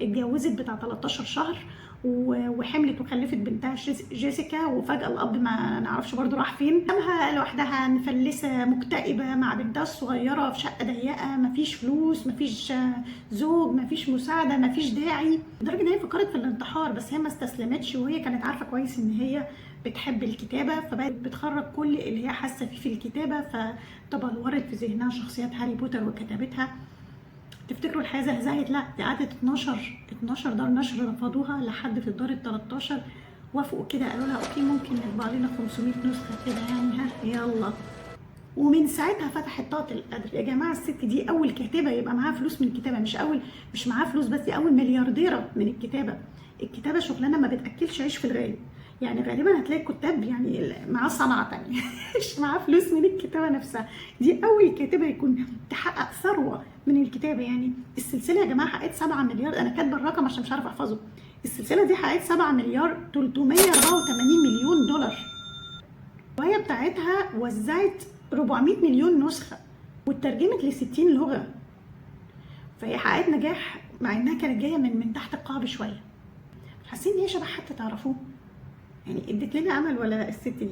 اتجوزت بتاع 13 شهر وحملت وخلفت بنتها جيسيكا، وفجأة الأب ما نعرفش برضه راح فين. قامها لوحدها مفلسة مكتئبة مع بنتها الصغيرة في شقة ضيقة، مفيش فلوس، مفيش زوج، مفيش مساعدة، مفيش داعي، لدرجة إن هي فكرت في الانتحار، بس هي ما استسلمتش، وهي كانت عارفة كويس إن هي بتحب الكتابة، فبقت بتخرج كل اللي هي حاسة فيه في الكتابة، فتبلورت في ذهنها شخصيات هاري بوتر وكتابتها. تفتكروا الحياه زهزهت؟ لا، دي قعدت 12 دار نشر رفضوها، لحد في الدار ال 13 وافقوا كده، قالوا لها اوكي ممكن نطبع لنا 500 نسخه كده يعني، ها يلا. ومن ساعتها فتحت طاقه القدر. يا جماعه الست دي اول كاتبه يبقى معاها فلوس من الكتابه، مش معاها فلوس بس، دي اول مليارديره من الكتابه. الكتابه شغلانه ما بتاكلش عيش في الغالب، يعني غالبا هتلاقي كتاب يعني معاه صنعه تانية مش معاه فلوس من الكتابه نفسها. دي اول كاتبه يكون تحقق ثروه من الكتابه. يعني السلسله يا جماعه حققت 7 مليار، انا كاتبه الرقم عشان مش عارفه احفظه. السلسله دي حققت 7 مليار 384 مليون دولار. الروايه بتاعتها وزعت 400 مليون نسخه واترجمت ل 60 لغه. فهي حققت نجاح مع انها كانت جايه من تحت القاع بشويه. حاسين ان هي شبه حد تعرفوه؟ يعني ادت لنا امل ولا لا الست دي؟